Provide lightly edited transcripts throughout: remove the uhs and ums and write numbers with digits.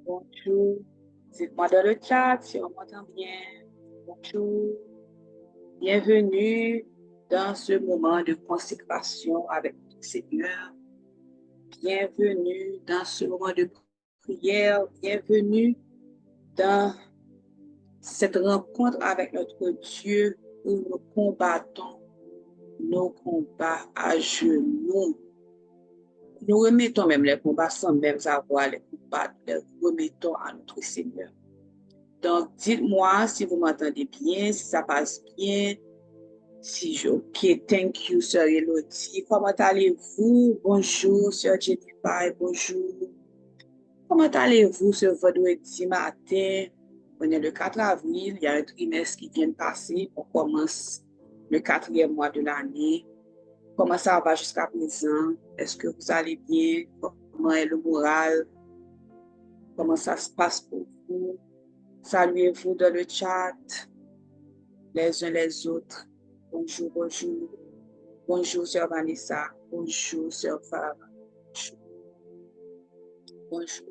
Bonjour. Dites-moi dans le chat si on m'entend bien. Bonjour. Bienvenue dans ce moment de consécration avec le Seigneur. Bienvenue dans ce moment de prière. Bienvenue dans cette rencontre avec notre Dieu où nous combattons nos combats à genoux. Nous remettons même les combats sans même avoir les combats. Nous les remettons à notre Seigneur. Donc, dites-moi si vous m'entendez bien, si ça passe bien, si je... OK, thank you, Sœur Elodie. Comment allez-vous? Bonjour, Sœur Jennifer, bonjour. Comment allez-vous ce vendredi matin? On est le 4 avril, il y a un trimestre qui vient de passer. On commence le 4e mois de l'année. Comment ça va jusqu'à présent? Est-ce que vous allez bien? Comment est le moral? Comment ça se passe pour vous? Saluez-vous dans le chat, les uns les autres. Bonjour, bonjour. Bonjour, Sœur Vanessa. Bonjour, Sœur Farah. Bonjour.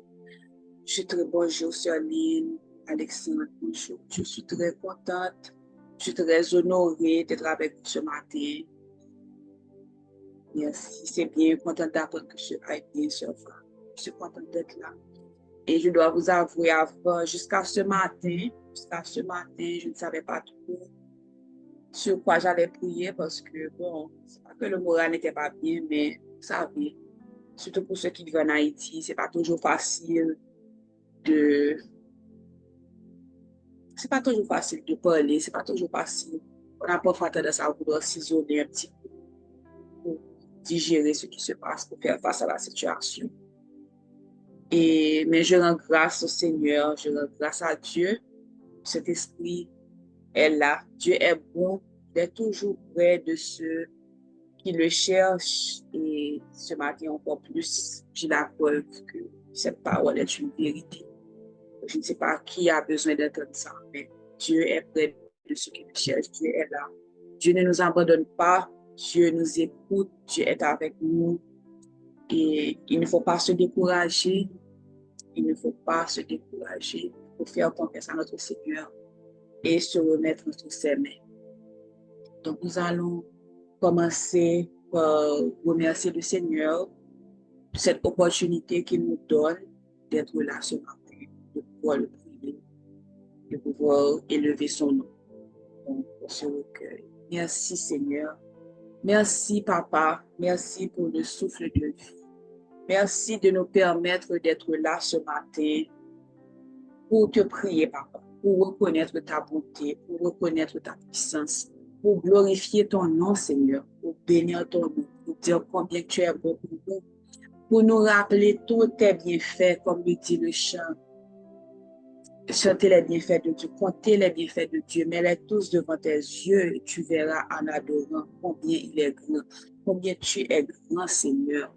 Je suis très bonjour, Sœur Lynn, Alexandre. Bonjour. Je suis très contente. Je suis très honorée d'être avec vous ce matin. Merci. C'est bien content d'apprendre que je aille bien, Sœur Farah. Je suis contente d'être là. Et je dois vous avouer, avant, jusqu'à ce matin, je ne savais pas trop sur quoi j'allais prier parce que, bon, c'est pas que le moral n'était pas bien, mais vous savez, surtout pour ceux qui vivent en Haïti, c'est pas toujours facile de, c'est pas toujours facile de parler, c'est pas toujours facile. On a parfois tendance à vouloir s'isoler un petit peu pour digérer ce qui se passe, pour faire face à la situation. Mais je rends grâce au Seigneur, je rends grâce à Dieu. Cet esprit est là. Dieu est bon, il est toujours près de ceux qui le cherchent. Et ce matin encore plus, j'ai la preuve que cette parole est une vérité. Je ne sais pas qui a besoin d'entendre ça, mais Dieu est près de ceux qui le cherchent. Dieu est là. Dieu ne nous abandonne pas. Dieu nous écoute. Dieu est avec nous. Et il ne faut pas se décourager. Il ne faut pas se décourager. Il faut faire confiance à notre Seigneur et se remettre entre ses mains. Donc, nous allons commencer par remercier le Seigneur de cette opportunité qu'il nous donne d'être là ce matin, de pouvoir le prier, de pouvoir élever son nom. Donc, pour ce recueil. Merci Seigneur. Merci Papa. Merci pour le souffle de vie. Merci de nous permettre d'être là ce matin pour te prier, Papa, pour reconnaître ta bonté, pour reconnaître ta puissance, pour glorifier ton nom, Seigneur, pour bénir ton nom, pour dire combien tu es bon pour nous, pour nous rappeler tous tes bienfaits, comme le dit le chant. Chanter les bienfaits de Dieu, compter les bienfaits de Dieu, mets-les tous devant tes yeux et tu verras en adorant combien il est grand, combien tu es grand, Seigneur.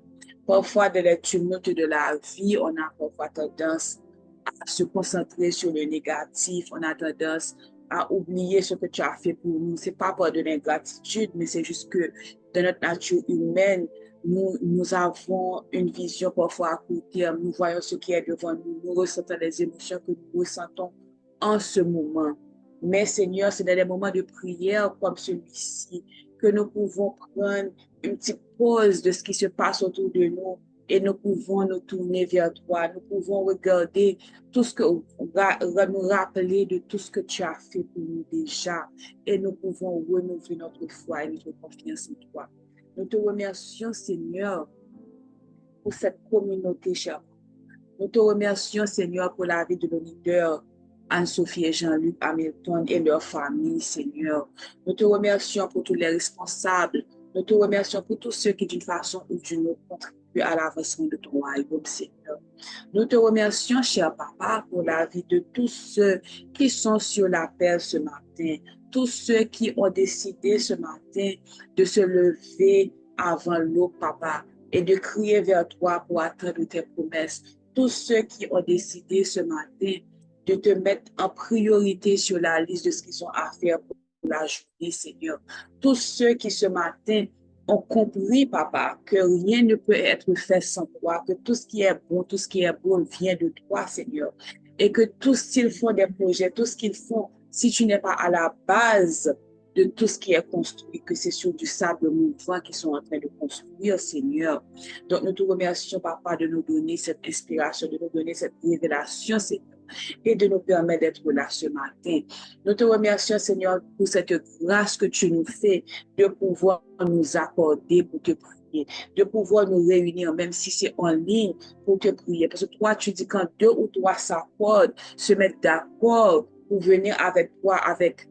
Parfois, dans les tumultes de la vie, on a parfois tendance à se concentrer sur le négatif, on a tendance à oublier ce que tu as fait pour nous. Ce n'est pas par de l'ingratitude, mais c'est juste que dans notre nature humaine, nous avons une vision parfois à court terme. Nous voyons ce qui est devant nous. Nous ressentons les émotions que nous ressentons en ce moment. Mais Seigneur, c'est dans des moments de prière comme celui-ci que nous pouvons prendre une petite pause de ce qui se passe autour de nous et nous pouvons nous tourner vers toi. Nous pouvons regarder tout ce que, nous rappeler de tout ce que tu as fait pour nous déjà et nous pouvons renouveler notre foi et notre confiance en toi. Nous te remercions, Seigneur, pour cette communauté, cher. Nous te remercions, Seigneur, pour la vie de nos leaders, Anne-Sophie et Jean-Luc Hamilton et leur famille, Seigneur. Nous te remercions pour tous les responsables. Nous te remercions pour tous ceux qui, d'une façon ou d'une autre, contribuent à l'avancement de ton royaume, Seigneur. Nous te remercions, cher Papa, pour la vie de tous ceux qui sont sur l'appel ce matin, tous ceux qui ont décidé ce matin de se lever avant l'aube, Papa, et de crier vers toi pour attendre tes promesses. Tous ceux qui ont décidé ce matin de te mettre en priorité sur la liste de ce qu'ils ont à faire pour la journée, Seigneur. Tous ceux qui ce matin ont compris, papa, que rien ne peut être fait sans toi, que tout ce qui est bon, tout ce qui est beau vient de toi, Seigneur. Et que tout ce qu'ils font des projets, tout ce qu'ils font, si tu n'es pas à la base de tout ce qui est construit, que c'est sur du sable mouvant qu'ils sont en train de construire, Seigneur. Donc, nous te remercions, papa, de nous donner cette inspiration, de nous donner cette révélation, Seigneur, et de nous permettre d'être là ce matin. Nous te remercions, Seigneur, pour cette grâce que tu nous fais de pouvoir nous accorder pour te prier, de pouvoir nous réunir, même si c'est en ligne, pour te prier. Parce que toi, tu dis quand deux ou trois s'accordent, se mettent d'accord pour venir avec toi, avec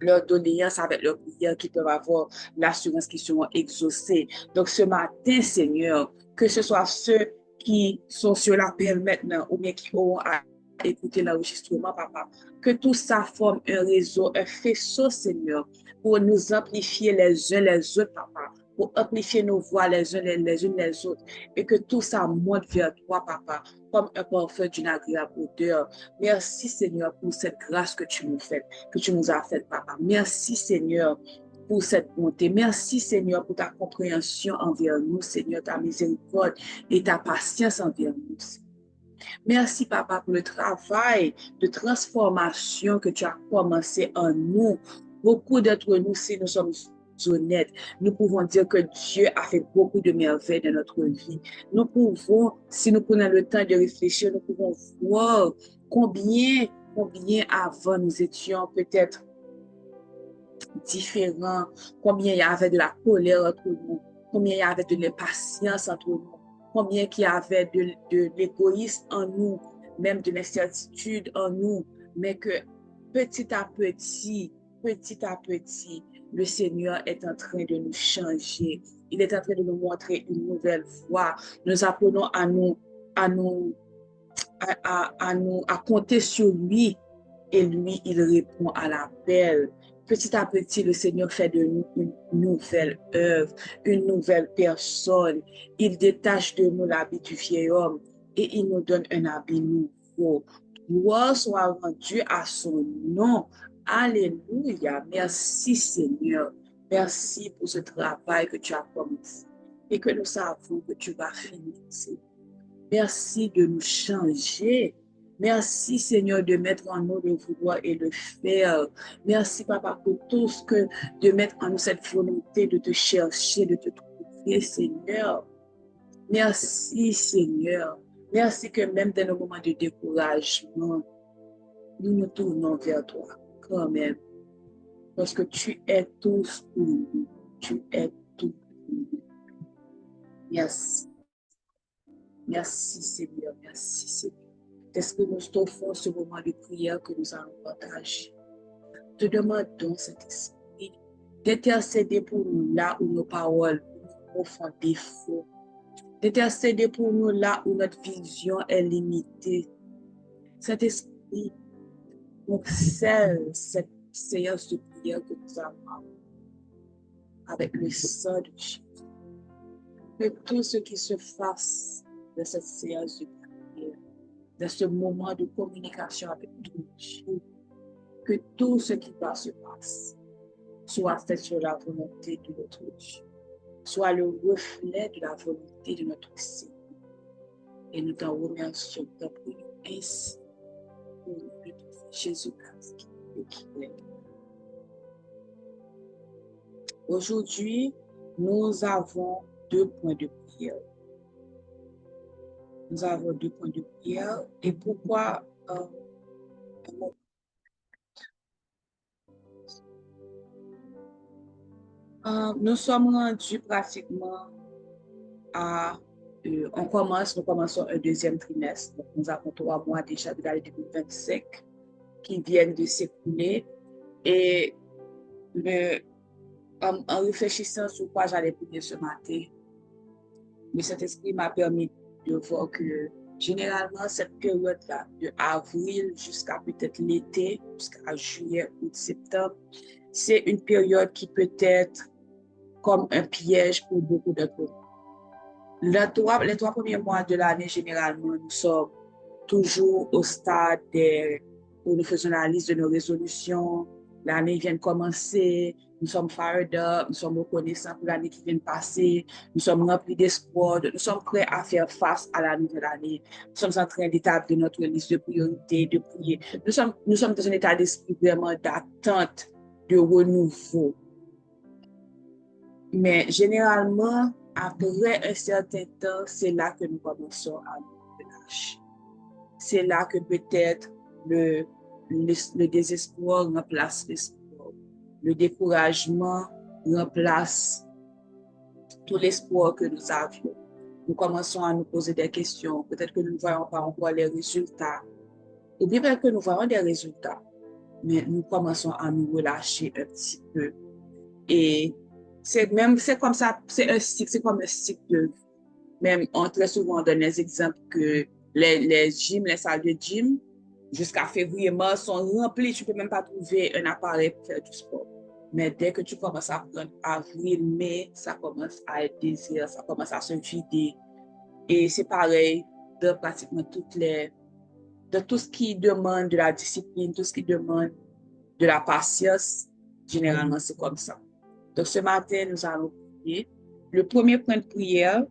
leur doléance, avec leur prière, qui peuvent avoir l'assurance qu'ils seront exaucés. Donc ce matin, Seigneur, que ce soit ceux qui sont sur l'appel maintenant ou bien qui auront à écouter l'enregistrement, papa, que tout ça forme un réseau, un faisceau, Seigneur, pour nous amplifier les uns les autres, papa, pour amplifier nos voix les uns les unes les autres, et que tout ça monte vers toi, papa, comme un parfum d'une agréable odeur. Merci, Seigneur, pour cette grâce que tu nous fais, que tu nous as faite, papa. Merci, Seigneur, pour cette bonté. Merci, Seigneur, pour ta compréhension envers nous, Seigneur, ta miséricorde et ta patience envers nous. Merci, papa, pour le travail de transformation que tu as commencé en nous. Beaucoup d'entre nous, si nous sommes honnêtes, nous pouvons dire que Dieu a fait beaucoup de merveilles dans notre vie. Nous pouvons, si nous prenons le temps de réfléchir, nous pouvons voir combien avant nous étions peut-être différents, combien il y avait de la colère entre nous, combien il y avait de l'impatience entre nous, combien il y avait de l'égoïsme en nous, même de l'incertitude en nous, mais que petit à petit, le Seigneur est en train de nous changer. Il est en train de nous montrer une nouvelle voie. Nous apprenons à compter sur lui et lui, il répond à l'appel. Petit à petit, le Seigneur fait de nous une nouvelle œuvre, une nouvelle personne. Il détache de nous l'habit du vieil homme et il nous donne un habit nouveau. Gloire soit rendue à son nom. Alléluia. Merci Seigneur. Merci pour ce travail que tu as commencé et que nous savons que tu vas finir. Merci de nous changer. Merci Seigneur de mettre en nous le vouloir et le faire. Merci Papa pour tout ce que de mettre en nous cette volonté de te chercher, de te trouver Seigneur. Merci Seigneur. Merci que même dans nos moments de découragement, nous nous tournons vers toi quand même. Parce que tu es tout pour nous. Tu es tout pour nous. Merci. Merci Seigneur. Merci Seigneur. Est-ce que nous t'offrons ce moment de prière que nous allons partager? Te demandons, cet esprit, d'intercéder pour nous là où nos paroles nous font défaut, d'intercéder pour nous là où notre vision est limitée. Cet esprit, donc scelle cette séance de prière que nous avons avec le sang de Jésus. Que tout ce qui se fasse de cette séance de prière, de ce moment de communication avec Dieu, que tout ce qui va se passer soit fait sur la volonté de notre Dieu, soit le reflet de la volonté de notre Seigneur. Et nous t'en remercions, t'en prions ainsi pour Jésus-Christ qui est. Aujourd'hui, nous avons 2 points de prière. Nous avons 2 points de prière. Et pourquoi nous sommes rendus pratiquement à... nous commençons un deuxième trimestre. Donc, nous avons 3 mois déjà de l'année 2025 qui viennent de s'écouler. Et en réfléchissant sur quoi j'allais prier ce matin, le Saint-Esprit m'a permis de voir que généralement, cette période-là, de avril jusqu'à peut-être l'été, jusqu'à juillet, août, septembre, c'est une période qui peut être comme un piège pour beaucoup d'entre nous. Les 3 premiers mois de l'année, généralement, nous sommes toujours au stade où nous faisons la liste de nos résolutions. L'année vient de commencer, nous sommes fired up, nous sommes reconnaissants pour l'année qui vient de passer, nous sommes remplis d'espoir, nous sommes prêts à faire face à la nouvelle année. Nous sommes en train d'établir notre liste de priorités, de prier. Nous sommes dans un état d'esprit vraiment d'attente, de renouveau. Mais généralement, après un certain temps, c'est là que nous commençons à nous relâcher. C'est là que peut-être le désespoir remplace l'espoir. Le découragement remplace tout l'espoir que nous avions. Nous commençons à nous poser des questions. Peut-être que nous ne voyons pas encore les résultats. Ou bien peut-être que nous voyons des résultats, mais nous commençons à nous relâcher un petit peu. Et c'est comme ça, c'est comme un cycle de vie. Même, très souvent, on donne des exemples que les gyms, les salles de gym, jusqu'à février, mars, sont remplies. Tu ne peux même pas trouver un appareil pour faire du sport. Mais dès que tu commences à prendre avril, mai, ça commence à être désir, ça commence à se vider. Et c'est pareil de pratiquement de tout ce qui demande de la discipline, tout ce qui demande de la patience. Généralement, c'est comme ça. Donc, ce matin, nous allons prier. Le premier point de prière,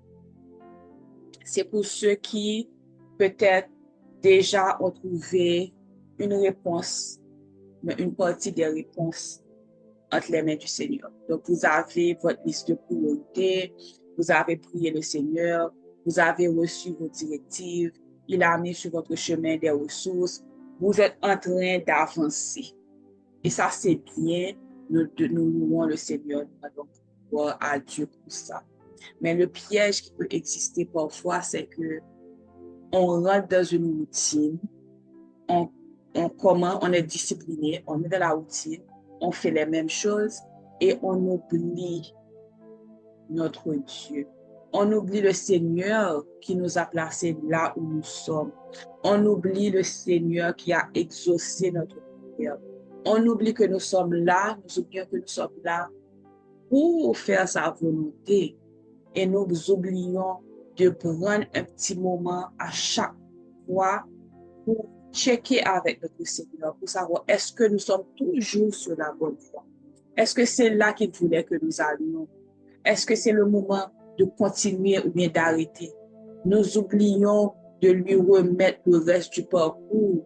c'est pour ceux qui, peut-être, déjà ont trouvé une réponse, une partie des réponses entre les mains du Seigneur. Donc, vous avez votre liste de priorités, vous avez prié le Seigneur, vous avez reçu vos directives, il a mis sur votre chemin des ressources, vous êtes en train d'avancer. Et ça, c'est bien, nous louons le Seigneur, nous allons gloire à Dieu pour ça. Mais le piège qui peut exister parfois, c'est que on rentre dans une routine, on est discipliné, on est dans la routine, on fait les mêmes choses et on oublie notre Dieu. On oublie le Seigneur qui nous a placés là où nous sommes. On oublie le Seigneur qui a exaucé notre prière. On oublie que nous sommes là, nous oublions que nous sommes là pour faire sa volonté. Et nous oublions de prendre un petit moment à chaque fois pour checker avec notre Seigneur, pour savoir est-ce que nous sommes toujours sur la bonne voie. Est-ce que c'est là qu'il voulait que nous allions? Est-ce que c'est le moment de continuer ou bien d'arrêter? Nous oublions de lui remettre le reste du parcours.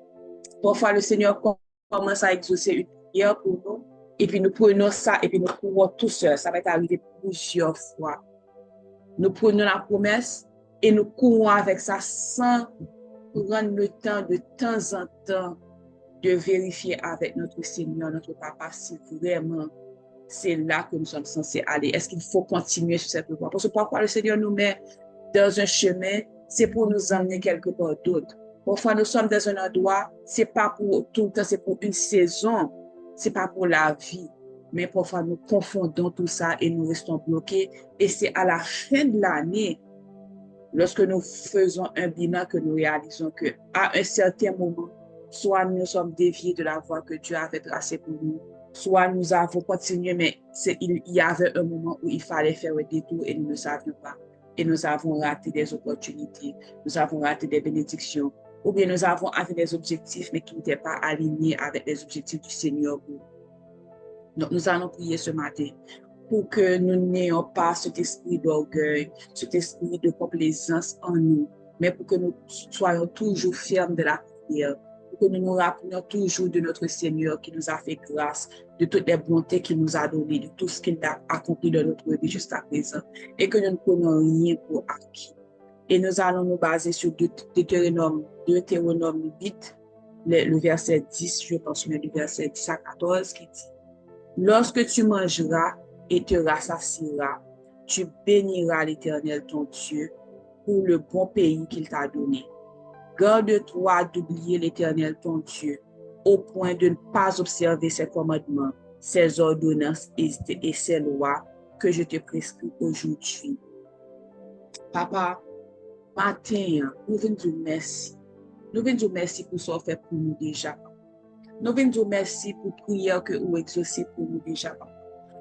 Parfois, le Seigneur commence à exaucer une prière pour nous, et puis nous prenons ça, et puis nous courons tout seul. Ça va être arrivé plusieurs fois. Nous prenons la promesse et nous courons avec ça sans prendre le temps en temps, de vérifier avec notre Seigneur, notre Papa, si vraiment c'est là que nous sommes censés aller. Est-ce qu'il faut continuer sur cette voie? Parce que parfois le Seigneur nous met dans un chemin, c'est pour nous emmener quelque part d'autre. Parfois nous sommes dans un endroit, c'est pas pour tout le temps, c'est pour une saison, c'est pas pour la vie. Mais parfois nous confondons tout ça et nous restons bloqués. Et c'est à la fin de l'année, lorsque nous faisons un bilan, que nous réalisons qu'à un certain moment, soit nous sommes déviés de la voie que Dieu avait tracée pour nous, soit nous avons continué, mais il y avait un moment où il fallait faire un détour et nous ne savions pas. Et nous avons raté des opportunités, nous avons raté des bénédictions, ou bien nous avons atteint des objectifs, mais qui n'étaient pas alignés avec les objectifs du Seigneur. Donc, nous allons prier ce matin pour que nous n'ayons pas cet esprit d'orgueil, cet esprit de complaisance en nous, mais pour que nous soyons toujours fermes de la prière, pour que nous nous rappelions toujours de notre Seigneur qui nous a fait grâce, de toutes les bontés qu'il nous a données, de tout ce qu'il a accompli dans notre vie jusqu'à présent, et que nous ne prenons rien pour acquis. Et nous allons nous baser sur Deutéronome 8, le verset 10, je pense, le verset 10 à 14, qui dit: lorsque tu mangeras et te rassasieras, tu béniras l'Éternel ton Dieu pour le bon pays qu'il t'a donné. Garde-toi d'oublier l'Éternel ton Dieu au point de ne pas observer ses commandements, ses ordonnances et ses lois que je te prescris aujourd'hui. Papa, matin, nous venons dire merci. Nous venons dire merci pour ce que fait pour nous déjà. Nous venons dire merci pour prière que vous exaucez pour nous déjà.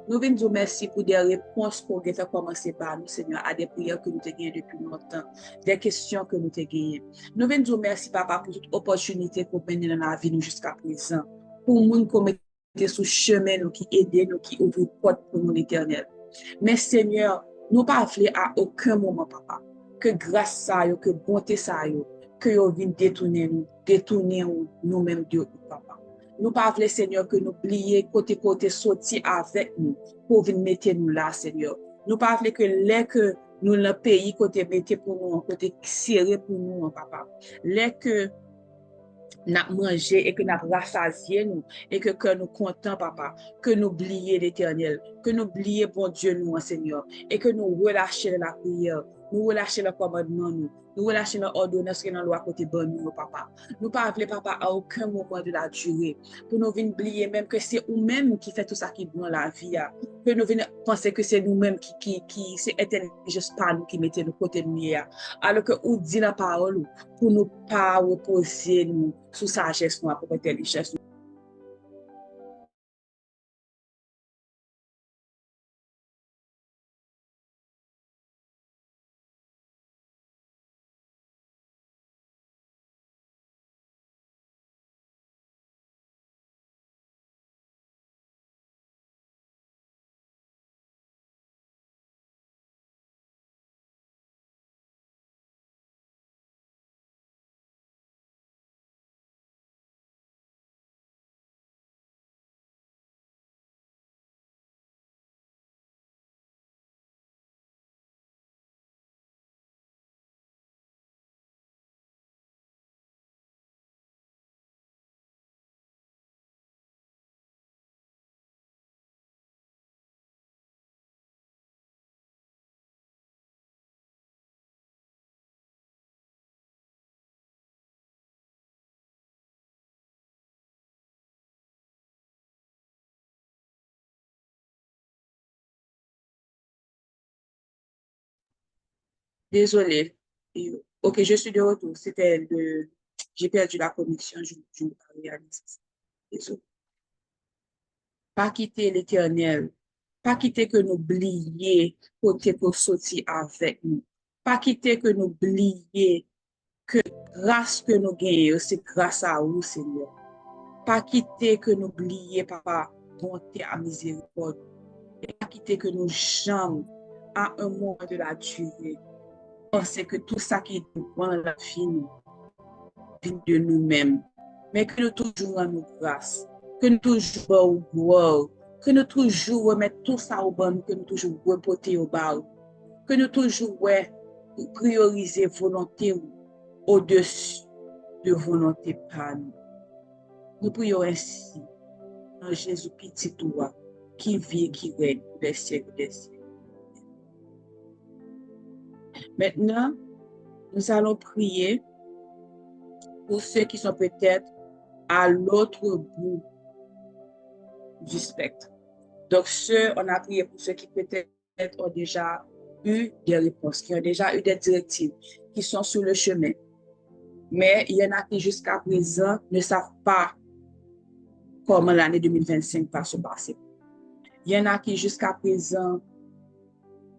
Nous venons dire merci pour des réponses qu'on a fait commencer par nous, Seigneur, à des prières que nous avons gagnées depuis longtemps, des questions que nous avons gagnées. Nous venons dire merci, Papa, pour toute opportunité qu'on mène dans la vie nous jusqu'à présent. Pour nous, comme mettez sous chemin, nous qui aidez, nous qui ouvrez porte pour nous l'Éternel. Mais Seigneur, nous pas voulons à aucun moment, papa, que grâce ça, que bonté ça, que vous venez détourner nous-mêmes de vous, papa. Nous pas voulons, Seigneur, que nous oublions côté sortir avec nous pour venir mettre nous là, Seigneur. Nous pas voulons que les que nous le pays côté mettre pour nous, côté serré pour nous, papa. Les que n'a mangé et que n'a rassasié nous et que nous contents, papa, que nous oublions l'Éternel, que nous oublions, bon Dieu, nous, Seigneur, et que nous relâchions la prière, nous relâchions le commandement, nous relâchions l'ordonnance qui est dans la loi côté bon nous, papa. Nous pas appeler, papa, à aucun moment de la durée, pour nous venir oublier même que c'est nous-mêmes qui fait tout ça qui est dans la vie, que nous venir penser que c'est nous-mêmes qui c'est intelligence pas nous qui mettons nous côté de nous, alors que nous dit la parole, pour ne pas reposer nous sous sagesse nous pour intelligence. Désolée. Ok, je suis de retour. J'ai perdu la connexion, je ne peux pas réaliser ça. Désolée. Pas quitter l'Éternel. Pas quitter que nous oublier côté pour sortir avec nous. Pas quitter que nous oublier que grâce que nous gagnons, c'est grâce à vous, Seigneur. Pas quitter que nous oublier, papa, bonté à miséricorde. Et pas quitter que nous jamais, à un moment de la durée, penser que tout ça qui est devant la vie, nous, vient de nous-mêmes. Mais que nous toujours en nous grâce. Que nous toujours au gloire. Que nous toujours remettre tout ça au bon, que nous toujours reporter au bas. Que nous toujours prioriser volonté au-dessus de volonté par nous. Nous prions ainsi en Jésus petit toi qui vit et qui règne des siècles des siècles. Maintenant, nous allons prier pour ceux qui sont peut-être à l'autre bout du spectre. Donc, on a prié pour ceux qui peut-être ont déjà eu des réponses, qui ont déjà eu des directives, qui sont sur le chemin. Mais il y en a qui jusqu'à présent ne savent pas comment l'année 2025 va se passer. Il y en a qui jusqu'à présent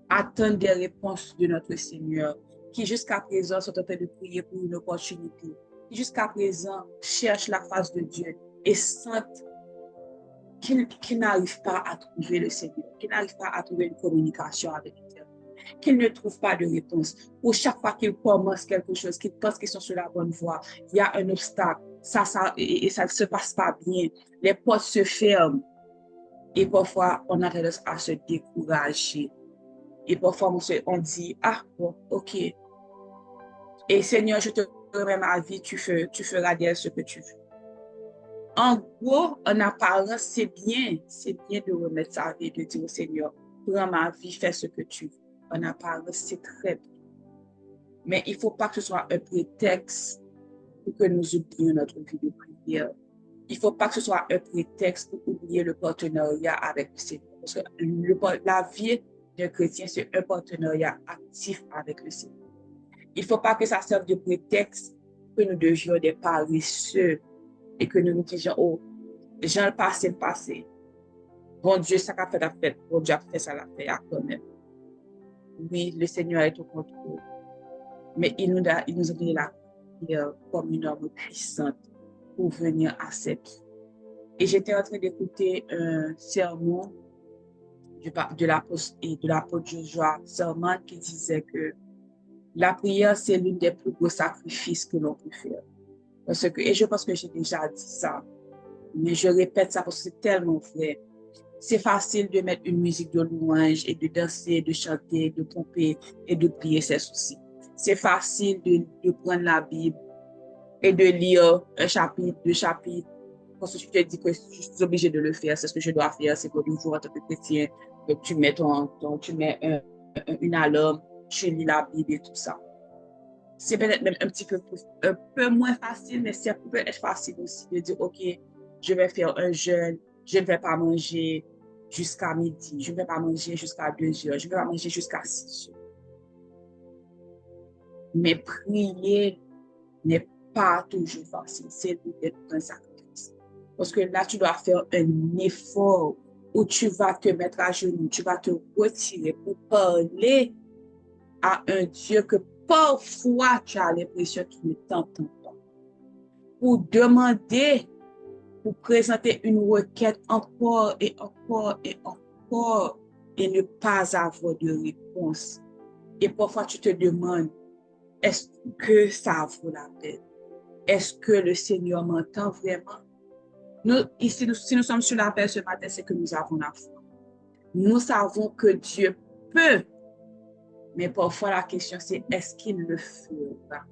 attendent des réponses de notre Seigneur, qui jusqu'à présent sont en train de prier pour une opportunité, qui jusqu'à présent cherchent la face de Dieu et sentent qu'ils n'arrivent pas à trouver le Seigneur, qu'ils n'arrivent pas à trouver une communication avec Dieu, qu'ils ne trouvent pas de réponse. Pour chaque fois qu'ils commencent quelque chose, qu'ils pensent qu'ils sont sur la bonne voie, il y a un obstacle, et ça ne se passe pas bien, les portes se ferment et parfois on a tendance à se décourager. Et parfois on dit, ah bon, ok. Et Seigneur, je te remets ma vie, tu feras d'elle ce que tu veux. En gros, en apparence, c'est bien de remettre sa vie, de dire au Seigneur, prends ma vie, fais ce que tu veux. En apparence, c'est très bien. Mais il ne faut pas que ce soit un prétexte pour que nous oublions notre vie de prière. Il ne faut pas que ce soit un prétexte pour oublier le partenariat avec le Seigneur. Parce que la vie d'un chrétien, c'est un partenariat actif avec le Seigneur. Il ne faut pas que ça serve de prétexte que nous devions des paresseux et que nous nous disions, oh, j'ai le passé. Bon Dieu, ça a fait la fête. Bon Dieu a fait ça la fête quand même. Oui, le Seigneur est au contrôle. Mais il nous a donné la prière comme une arme puissante pour venir à cette vie. Et j'étais en train d'écouter un sermon de l'apôtre Joshua Selman qui disait que la prière, c'est l'une des plus gros sacrifices que l'on peut faire. Parce que, et je pense que j'ai déjà dit ça, mais je répète ça parce que c'est tellement vrai. C'est facile de mettre une musique de louange et de danser, de chanter, de pomper et de plier ses soucis. C'est facile de prendre la Bible et de lire un chapitre, deux chapitres, parce que tu te dis que je suis obligé de le faire, c'est ce que je dois faire, c'est que le jour en tant que chrétien, donc tu mets, une alarme, tu lis la Bible et tout ça. C'est peut-être même un peu moins facile, mais ça peut être facile aussi de dire, OK, je vais faire un jeûne, je ne vais pas manger jusqu'à midi, je ne vais pas manger jusqu'à 2 heures, je ne vais pas manger jusqu'à 6 heures. Mais prier n'est pas toujours facile, c'est peut-être un sacrifice. Parce que là, tu dois faire un effort où tu vas te mettre à genoux, tu vas te retirer pour parler à un Dieu que parfois tu as l'impression qu'il ne t'entend pas. Pour demander, pour présenter une requête encore et encore et encore et ne pas avoir de réponse. Et parfois tu te demandes, est-ce que ça vaut la peine? Est-ce que le Seigneur m'entend vraiment? Si nous sommes sur la paix ce matin, c'est que nous avons la foi. Nous savons que Dieu peut, mais parfois la question c'est est-ce qu'il le fera?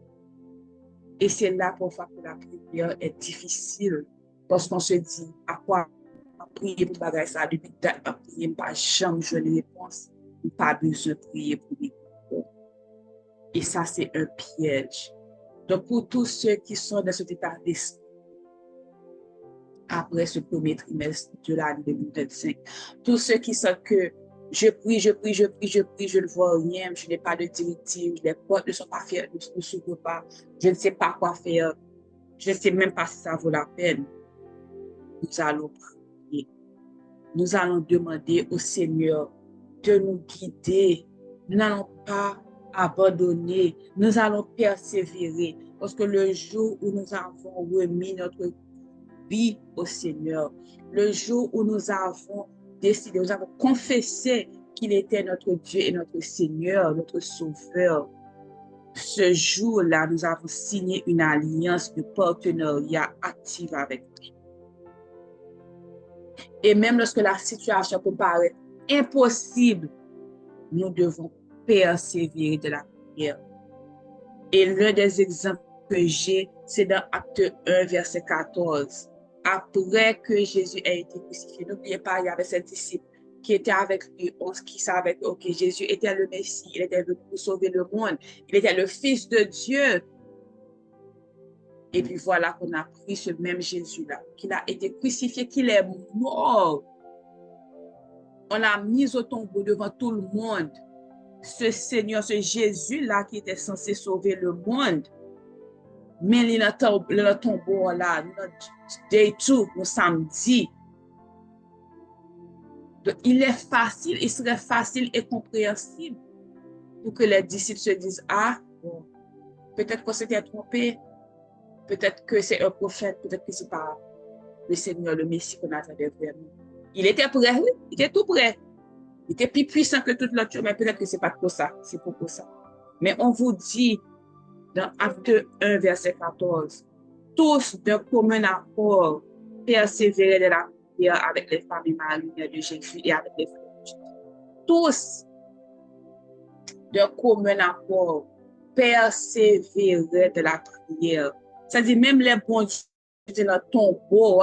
Et c'est là parfois que la prière est difficile parce qu'on se dit à quoi prier pour bagaille ça depuis à prier pas jamais je ne réponse, pas besoin de prier pour les. Et ça c'est un piège. Donc pour tous ceux qui sont dans cet état d'esprit après ce premier trimestre de l'année 2025. Tous ceux qui sentent que je prie, je ne vois rien, je n'ai pas de directive, les portes ne sont pas fermées, ne s'ouvrent pas, je ne sais pas quoi faire, je ne sais même pas si ça vaut la peine. Nous allons prier. Nous allons demander au Seigneur de nous guider. Nous n'allons pas abandonner, nous allons persévérer. Parce que le jour où nous avons remis notre vie au Seigneur. Le jour où nous avons décidé, nous avons confessé qu'il était notre Dieu et notre Seigneur, notre Sauveur. Ce jour-là, nous avons signé une alliance de partenariat active avec lui. Et même lorsque la situation peut paraître impossible, nous devons persévérer de la prière. Et l'un des exemples que j'ai, c'est dans Acte 1, verset 14. Après que Jésus a été crucifié, n'oubliez pas, il y avait ses disciples qui étaient avec lui, qui savaient que okay, Jésus était le Messie, il était venu pour sauver le monde, il était le Fils de Dieu. Et puis voilà qu'on a pris ce même Jésus-là, qu'il a été crucifié, qu'il est mort. On l'a mis au tombeau devant tout le monde. Ce Seigneur, ce Jésus-là qui était censé sauver le monde, mais le tombeau là, day 2, le samedi. Donc, il serait facile et compréhensible pour que les disciples se disent, ah, bon, peut-être qu'on s'était trompé, peut-être que c'est un prophète, peut-être que c'est pas le Seigneur, le Messie qu'on attendait vraiment. Il était prêt, oui, il était tout prêt. Il était plus puissant que tout l'autre, mais peut-être que c'est pas pour ça, c'est pour ça. Mais on vous dit, dans Acte 1, verset 14, tous d'un commun accord persévérer de la prière avec les femmes et Marie de Jésus et avec les frères de Jésus. Tous d'un commun accord persévérer de la prière. C'est-à-dire même les bons dieux dans ton tombeau,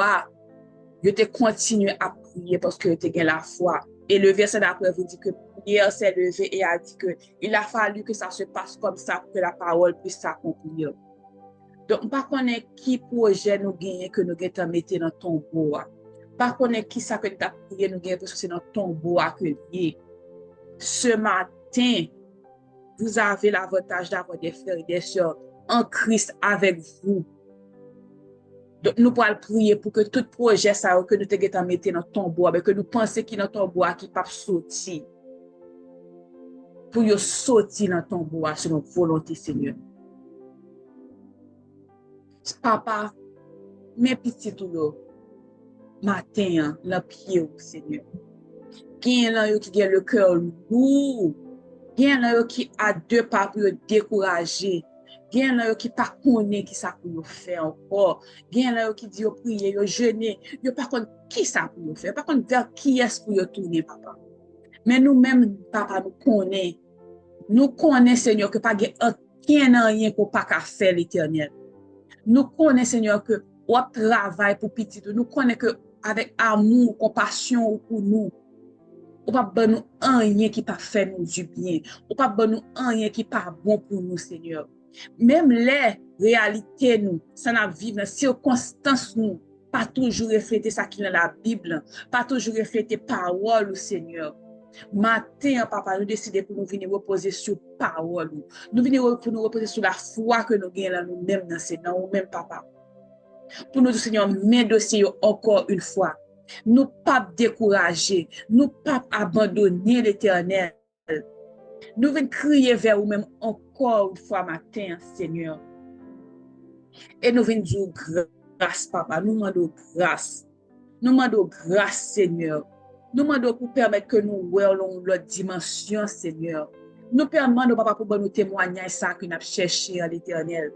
ils te continuent à prier parce que tu as la foi. Et le verset d'après vous dit que Pierre s'est levé et a dit qu'il a fallu que ça se passe comme ça pour que la parole puisse s'accomplir. Donc, pas connaître qui projet nous gagne que nous gagnons mettre dans ton bois. Pas connaître qui ça que tu as prié nous gagne parce que c'est dans ton bois que lié. Ce matin, vous avez l'avantage d'avoir des frères et des sœurs en Christ avec vous. Donc, nous pourrons prier pour que tout projet ça que nous te mettre dans ton bois, que nous pensions qu'il est dans ton bois qui pas sortir. Pour y sortir dans ton bois selon volonté, Seigneur. Papa, mes petits tout matin, dans pied, Seigneur. Gen lan yo qui gen le cœur lourd. Gen lan yo qui a deux pas pour décourager. Gen lan yo qui pas connaît qui ça pour yo faire encore. Gen lan yo qui dit yo prier, yo jeûner, yo pas connaît qui ça pour yo faire. Pas connaît vers qui est-ce pour yo tourner, papa. Mais nous-mêmes, papa, nous connaissons. Nous connaissons, Seigneur, que pas aucun rien qu'on pas qu'à faire l'Éternel. Nous connaissons, Seigneur, que on travaille pour petit. Nous connaissons que avec amour, compassion pour nous, on pas bon nous rien qui pas fait nous du bien. On pas bon nous rien qui pas bon pour nous, Seigneur. Même les réalités nous, ça n'a vivre dans circonstances nous, pas toujours refléter ça qui est dans la Bible, pas toujours refléter parole, Seigneur. Matin, papa, nous décidons pour nous venir reposer sur parole. Nous venons pour nous reposer sur la foi que nous gagnons nous-mêmes dans nous-mêmes, papa. Pour nous, Seigneur, mes dossiers encore une fois. Nous pas décourager, nous pas abandonner l'Éternel. Nous venons crier vers vous-même encore une fois matin, Seigneur. Et nous venons dire grâce, papa. Nous demandons grâce. Nous demandons grâce, Seigneur. Nous demandons pour permettre que nous voyons l'autre dimension, Seigneur. Nous demandons, papa, pour nous témoigner ça que nous avons cherché à l'Éternel.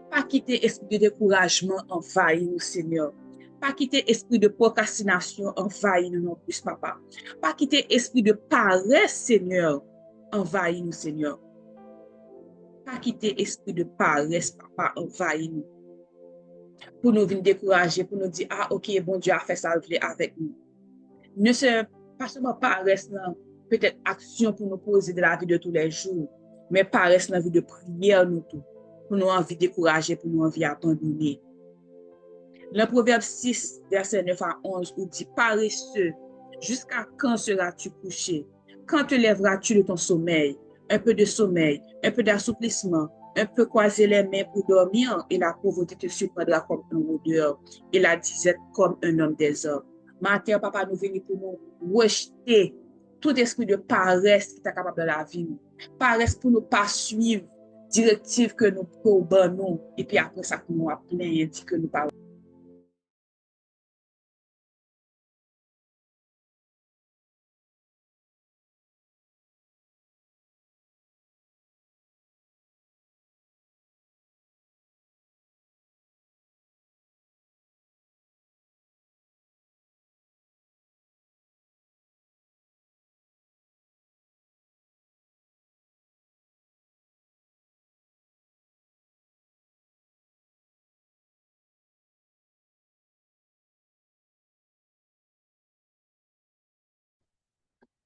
Pas quitter esprit de découragement envahir nous, Seigneur. Pas quitter esprit de procrastination envahir nous non plus, papa. Pas quitter esprit de paresse, Seigneur, envahir nous, Seigneur. Pas quitter esprit de paresse, papa, envahir nous. Pour nous venir décourager, pour nous dire, ah, ok, bon Dieu a fait ça avec nous. Ne se pas seulement paresse dans peut-être action pour nous poser de la vie de tous les jours, mais paresse dans la vie de prière, nous tout. Pour nous envie décourager, pour nous envie abandonner. Le Proverbe 6, verset 9 à 11, où dit, paresseux, jusqu'à quand seras-tu couché? Quand te lèveras-tu de ton sommeil? Un peu de sommeil, un peu d'assouplissement, un peu croiser les mains pour dormir, et la pauvreté te surprendra comme un rôdeur, et la disette comme un homme des hommes. Matin, papa, nous venons pour nous rejeter tout esprit de paresse qui est capable de la vie. Paresse pour nous pas suivre directive que nous probons, et puis après ça, pour nous appeler et dire que nous pas.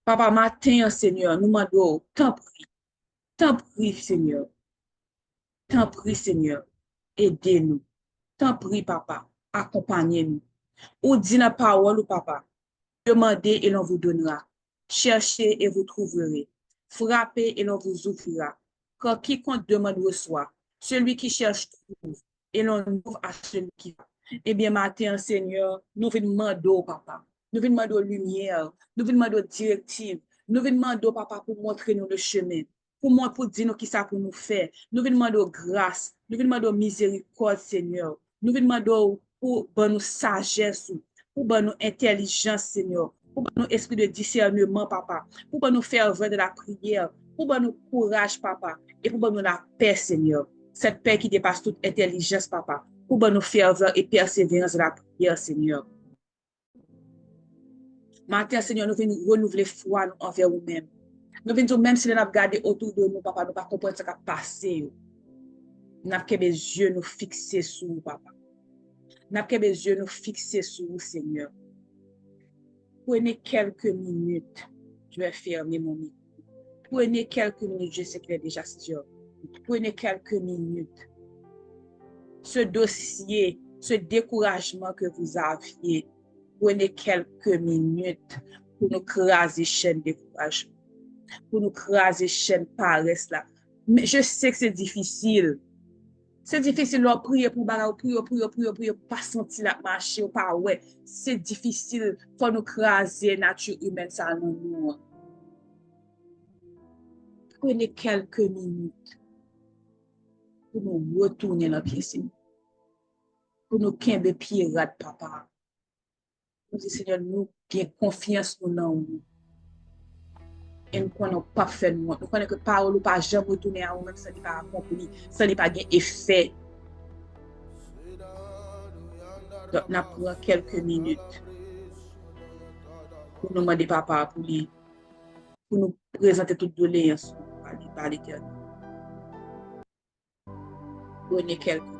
Papa, matin, Seigneur, nous demandons, t'en prie, Seigneur, t'en prie, Seigneur, aidez-nous. T'en prie, papa, accompagnez-nous. Ou dit la parole, papa, demandez et l'on vous donnera. Cherchez et vous trouverez. Frappez et l'on vous ouvrira. Car quiconque demande reçoit. Celui qui cherche trouve. Et l'on ouvre à celui qui va. Eh bien, matin, Seigneur, nous venons demander, papa. Nous venons demander lumière. Nous venons demander directive. Nous venons demander, papa, pour montrer nous le chemin. Pour dire nous qui ça pour nous faire. Nous venons demander grâce. Nous venons demander miséricorde, Seigneur. Nous venons demander pour nous sagesse, pour nous intelligence, Seigneur. Pour nous esprit de discernement, papa. Pour nous faire œuvre de la prière. Pour nous courage, papa. Et pour nous la paix, Seigneur. Cette paix qui dépasse toute intelligence, papa. Pour nous ferveur et persévérance de la prière, Seigneur. Matin, Seigneur, nous venons renouveler foi envers nous-mêmes. Nous venons même si nous avons gardé autour de nous, papa, nous ne pas comprendre ce qui a passé. Nous avons que les yeux nous fixer sur vous, papa. Nous avons que les yeux nous fixer sur vous, Seigneur. Prenez quelques minutes. Je vais fermer mon micro. Prenez quelques minutes. Je sais qu'il est déjà 6 heures. Prenez quelques minutes. Ce dossier, ce découragement que vous aviez, prenez quelques minutes pour nous craser chaîne découragement, pour nous craser chaîne paresse là. Mais je sais que c'est difficile. C'est difficile de prier pour prier, pas sentir la marcher ou pas, ouais. C'est difficile pour nous craser nature humaine, ça nous. Prenez quelques minutes pour nous retourner dans la pièce, pour nous quimber pirate, papa. Nous disons, Seigneur, nous avons confiance en nous. Et nous ne connaissons pas fait nous. Nous connaissons que parole ou pas jamais retourner à nous-mêmes, ça n'est pas accompli, ça n'est pas bien effet. Donc, nous prenons quelques minutes pour nous demander papa pour nous présenter toute doléance par l'Éternel. Prenez quelques minutes.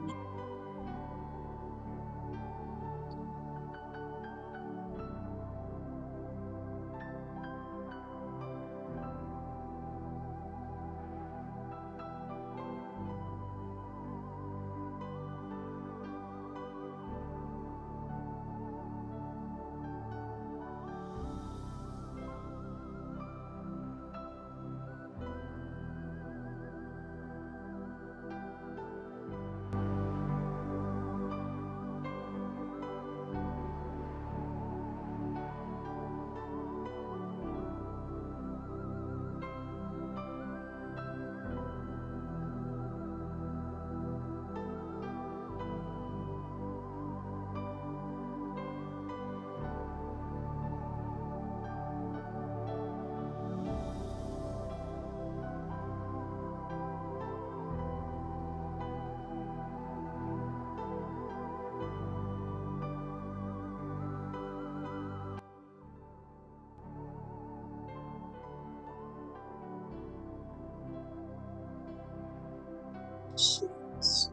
Jesus.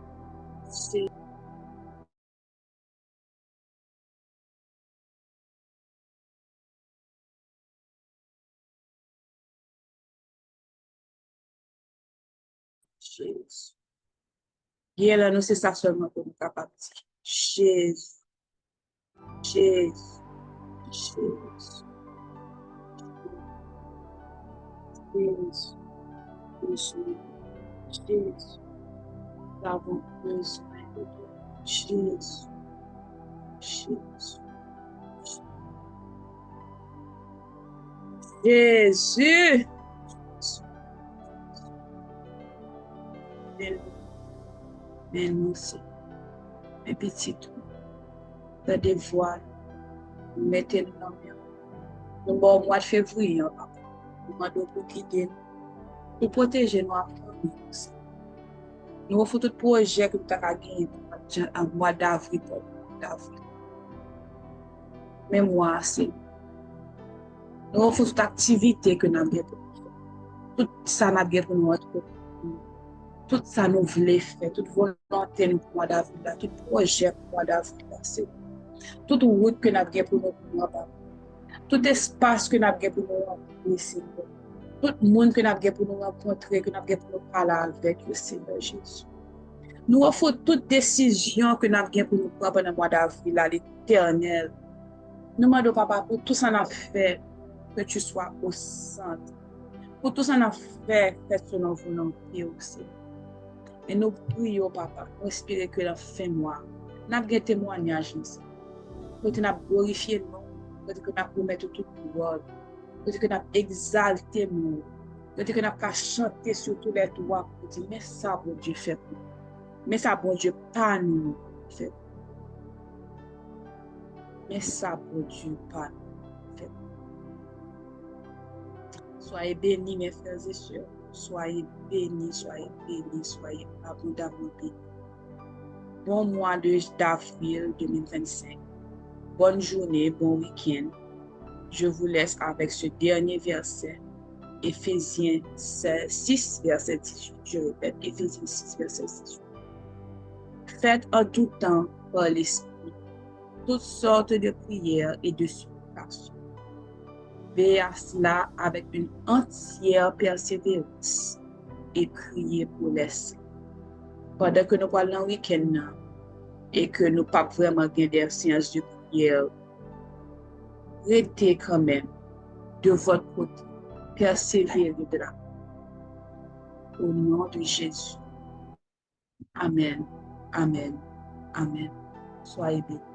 Jesus. Et là, nous, c'est ça seulement que nous sommes capables de dire. Jésus, Jésus, Jésus, Jésus, Jésus, Jésus. Nous avons besoin de toi. Jésus, Jésus, Jésus. Mais nous, c'est mes petits trous, de dévoile, mettez-nous dans le Nous, bon, mois de février, papa, nous demandons pour guider nous, pour protéger nos familles aussi. Nous avons tout projet que nous avons gagné en mois d'avril. Mais moi, c'est. Nous avons toute activité que nous avons pour nous faire. Tout ça, nous avons pour nous être. Tout ça, nous voulons faire. Toute volonté pour le mois d'avril. Tout projet pour le mois d'avril. Toute route que nous avons pour nous. Tout espace que nous avons pour nous rencontrer. Tout le monde que nous avons pour nous rencontrer, que nous avons pour nous parler avec le Seigneur Jésus. Nous offrons toute décision que nous avons pour nous prendre pendant le mois d'avril à l'Éternel. Nous demandons, papa, pour tout ça, nous fait que tu sois au centre. Pour tout ça, nous fait que tu nous volonté aussi. Et nous prions, papa, nous espérons que la fin mois, nous avons un témoignage ici. Pour que nous glorifier nous, pour que nous promettons toute gloire, pour que nous exalter nous, pour que nous chanter sur tous les toits, pour dire, mais ça, bon Dieu, fait pour nous. Mais ça, bon Dieu, pas nous fait. Mais ça, bon Dieu, pas nous fait. Soyez bénis, mes frères et sœurs. Soyez bénis, soyez bénis, soyez abondamment bénis. Bon mois d'avril 2025. Bonne journée, bon week-end. Je vous laisse avec ce dernier verset. Éphésiens 6, verset 18. Je répète, Éphésiens 6, verset 18. Faites en tout temps par l'Esprit toutes sortes de prières et de supplications. Veillez à cela avec une entière persévérance et priez pour les saints. Pendant que nous parlons le week-end et que nous pas vraiment gagné des séances de prière, restez quand même de votre côté, persévérez de là. Au nom de Jésus. Amen. Amen. Amen. Soyez bénis.